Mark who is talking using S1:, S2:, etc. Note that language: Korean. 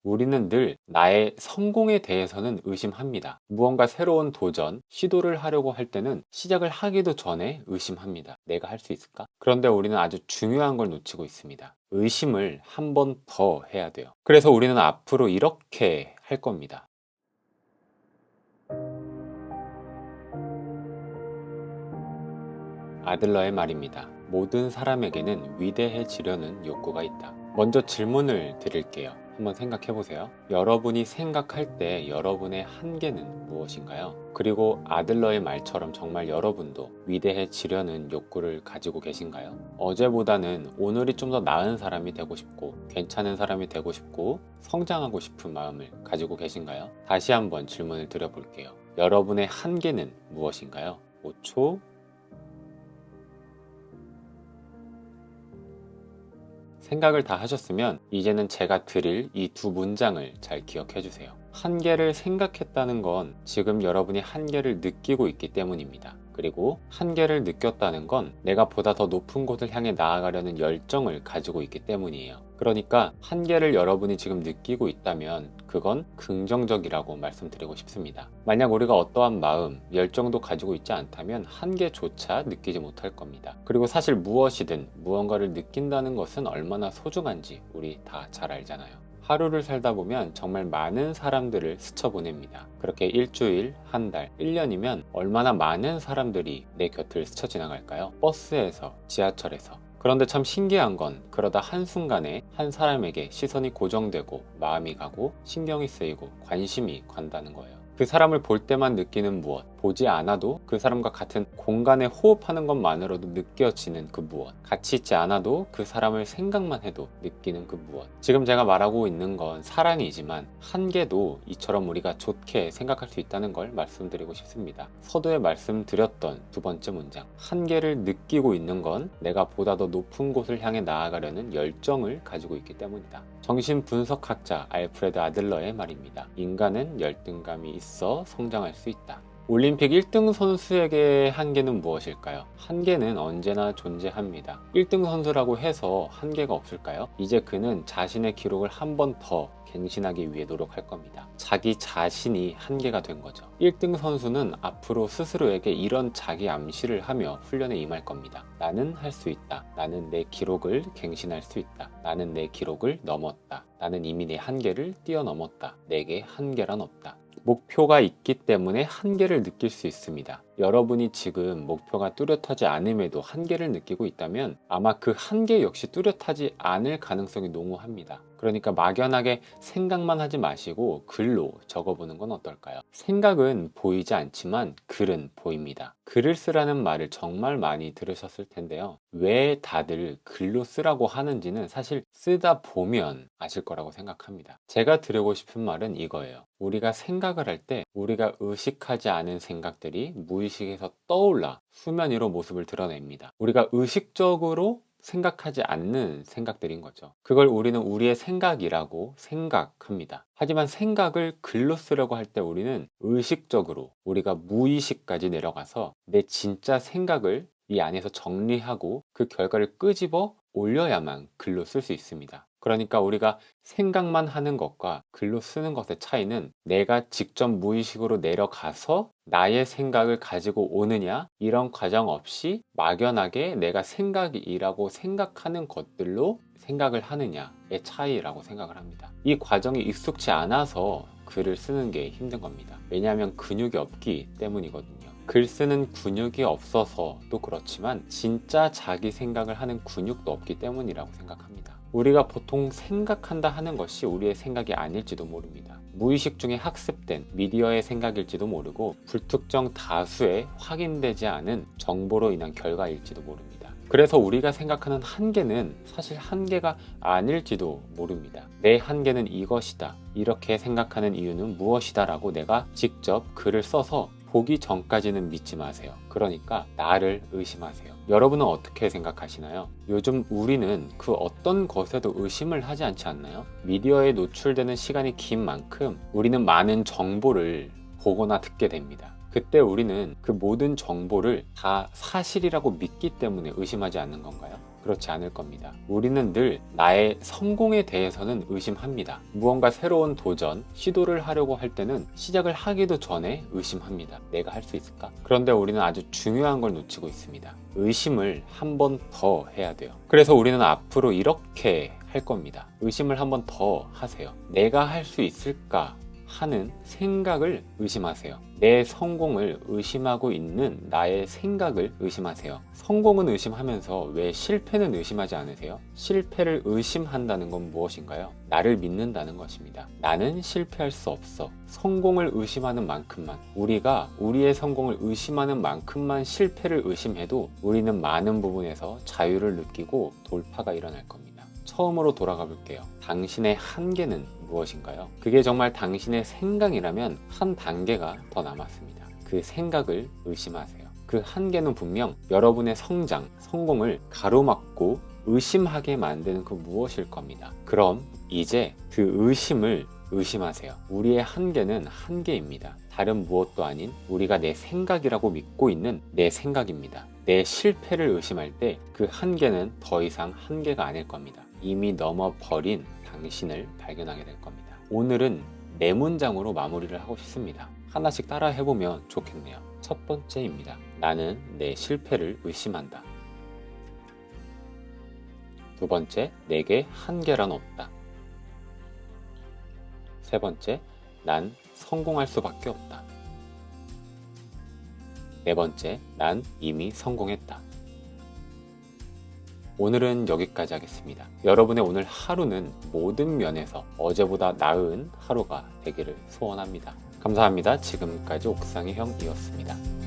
S1: 우리는 늘 나의 성공에 대해서는 의심합니다. 무언가 새로운 도전, 시도를 하려고 할 때는 시작을 하기도 전에 의심합니다. 내가 할 수 있을까? 그런데 우리는 아주 중요한 걸 놓치고 있습니다. 의심을 한 번 더 해야 돼요. 그래서 우리는 앞으로 이렇게 할 겁니다. 아들러의 말입니다. 모든 사람에게는 위대해지려는 욕구가 있다. 먼저 질문을 드릴게요. 한번 생각해 보세요. 여러분이 생각할 때 여러분의 한계는 무엇인가요? 그리고 아들러의 말처럼 정말 여러분도 위대해지려는 욕구를 가지고 계신가요? 어제보다는 오늘이 좀 더 나은 사람이 되고 싶고, 괜찮은 사람이 되고 싶고, 성장하고 싶은 마음을 가지고 계신가요? 다시 한번 질문을 드려볼게요. 여러분의 한계는 무엇인가요? 5초. 생각을 다 하셨으면 이제는 제가 드릴 이 두 문장을 잘 기억해 주세요. 한계를 생각했다는 건 지금 여러분이 한계를 느끼고 있기 때문입니다. 그리고 한계를 느꼈다는 건 내가 보다 더 높은 곳을 향해 나아가려는 열정을 가지고 있기 때문이에요. 그러니까 한계를 여러분이 지금 느끼고 있다면 그건 긍정적이라고 말씀드리고 싶습니다. 만약 우리가 어떠한 마음, 열정도 가지고 있지 않다면 한계조차 느끼지 못할 겁니다. 그리고 사실 무엇이든 무언가를 느낀다는 것은 얼마나 소중한지 우리 다 잘 알잖아요. 하루를 살다 보면 정말 많은 사람들을 스쳐보냅니다. 그렇게 일주일, 한 달, 1년이면 얼마나 많은 사람들이 내 곁을 스쳐 지나갈까요? 버스에서, 지하철에서. 그런데 참 신기한 건 그러다 한순간에 한 사람에게 시선이 고정되고 마음이 가고 신경이 쓰이고 관심이 간다는 거예요. 그 사람을 볼 때만 느끼는 무엇, 보지 않아도 그 사람과 같은 공간에 호흡하는 것만으로도 느껴지는 그 무엇, 같이 있지 않아도 그 사람을 생각만 해도 느끼는 그 무엇. 지금 제가 말하고 있는 건 사랑이지만 한계도 이처럼 우리가 좋게 생각할 수 있다는 걸 말씀드리고 싶습니다. 서두에 말씀드렸던 두 번째 문장, 한계를 느끼고 있는 건 내가 보다 더 높은 곳을 향해 나아가려는 열정을 가지고 있기 때문이다. 정신분석학자 알프레드 아들러의 말입니다. 인간은 열등감이 있어 성장할 수 있다. 올림픽 1등 선수에게 한계는 무엇일까요? 한계는 언제나 존재합니다. 1등 선수라고 해서 한계가 없을까요? 이제 그는 자신의 기록을 한 번 더 갱신하기 위해 노력할 겁니다. 자기 자신이 한계가 된 거죠. 1등 선수는 앞으로 스스로에게 이런 자기 암시를 하며 훈련에 임할 겁니다. 나는 할 수 있다. 나는 내 기록을 갱신할 수 있다. 나는 내 기록을 넘었다. 나는 이미 내 한계를 뛰어넘었다. 내게 한계란 없다. 목표가 있기 때문에 한계를 느낄 수 있습니다. 여러분이 지금 목표가 뚜렷하지 않음에도 한계를 느끼고 있다면 아마 그 한계 역시 뚜렷하지 않을 가능성이 농후합니다. 그러니까 막연하게 생각만 하지 마시고 글로 적어보는 건 어떨까요? 생각은 보이지 않지만 글은 보입니다. 글을 쓰라는 말을 정말 많이 들으셨을 텐데요. 왜 다들 글로 쓰라고 하는지는 사실 쓰다 보면 아실 거라고 생각합니다. 제가 드리고 싶은 말은 이거예요. 우리가 생각을 할 때 우리가 의식하지 않은 생각들이 무의식에서 떠올라 수면 위로 모습을 드러냅니다. 우리가 의식적으로 생각하지 않는 생각들인 거죠. 그걸 우리는 우리의 생각이라고 생각합니다. 하지만 생각을 글로 쓰려고 할 때 우리는 의식적으로 우리가 무의식까지 내려가서 내 진짜 생각을 이 안에서 정리하고 그 결과를 끄집어 올려야만 글로 쓸 수 있습니다. 그러니까 우리가 생각만 하는 것과 글로 쓰는 것의 차이는 내가 직접 무의식으로 내려가서 나의 생각을 가지고 오느냐 이런 과정 없이 막연하게 내가 생각이라고 생각하는 것들로 생각을 하느냐의 차이라고 생각을 합니다. 이 과정이 익숙치 않아서 글을 쓰는 게 힘든 겁니다. 왜냐하면 근육이 없기 때문이거든요. 글 쓰는 근육이 없어서도 그렇지만 진짜 자기 생각을 하는 근육도 없기 때문이라고 생각합니다. 우리가 보통 생각한다 하는 것이 우리의 생각이 아닐지도 모릅니다. 무의식 중에 학습된 미디어의 생각일지도 모르고 불특정 다수의 확인되지 않은 정보로 인한 결과일지도 모릅니다. 그래서 우리가 생각하는 한계는 사실 한계가 아닐지도 모릅니다. 내 한계는 이것이다. 이렇게 생각하는 이유는 무엇이다 라고 내가 직접 글을 써서 보기 전까지는 믿지 마세요. 그러니까 나를 의심하세요. 여러분은 어떻게 생각하시나요? 요즘 우리는 그 어떤 것에도 의심을 하지 않지 않나요? 미디어에 노출되는 시간이 긴 만큼 우리는 많은 정보를 보거나 듣게 됩니다. 그때 우리는 그 모든 정보를 다 사실이라고 믿기 때문에 의심하지 않는 건가요? 그렇지 않을 겁니다. 우리는 늘 나의 성공에 대해서는 의심합니다. 무언가 새로운 도전, 시도를 하려고 할 때는 시작을 하기도 전에 의심합니다. 내가 할 수 있을까? 그런데 우리는 아주 중요한 걸 놓치고 있습니다. 의심을 한 번 더 해야 돼요. 그래서 우리는 앞으로 이렇게 할 겁니다. 의심을 한 번 더 하세요. 내가 할 수 있을까? 하는 생각을 의심하세요. 내 성공을 의심하고 있는 나의 생각을 의심하세요. 성공은 의심하면서 왜 실패는 의심하지 않으세요? 실패를 의심한다는 건 무엇인가요? 나를 믿는다는 것입니다. 나는 실패할 수 없어. 성공을 의심하는 만큼만, 우리가 우리의 성공을 의심하는 만큼만 실패를 의심해도 우리는 많은 부분에서 자유를 느끼고 돌파가 일어날 겁니다. 처음으로 돌아가 볼게요. 당신의 한계는 무엇인가요? 그게 정말 당신의 생각이라면 한 단계가 더 남았습니다. 그 생각을 의심하세요. 그 한계는 분명 여러분의 성장, 성공을 가로막고 의심하게 만드는 그 무엇일 겁니다. 그럼 이제 그 의심을 의심하세요. 우리의 한계는 한계입니다. 다른 무엇도 아닌 우리가 내 생각이라고 믿고 있는 내 생각입니다. 내 실패를 의심할 때 그 한계는 더 이상 한계가 아닐 겁니다. 이미 넘어버린 당신을 발견하게 될 겁니다. 오늘은 네 문장으로 마무리를 하고 싶습니다. 하나씩 따라 해보면 좋겠네요. 첫 번째입니다. 나는 내 실패를 의심한다. 두 번째, 내게 한계란 없다. 세 번째, 난 성공할 수밖에 없다. 네 번째, 난 이미 성공했다. 오늘은 여기까지 하겠습니다. 여러분의 오늘 하루는 모든 면에서 어제보다 나은 하루가 되기를 소원합니다. 감사합니다. 지금까지 옥상의 형이었습니다.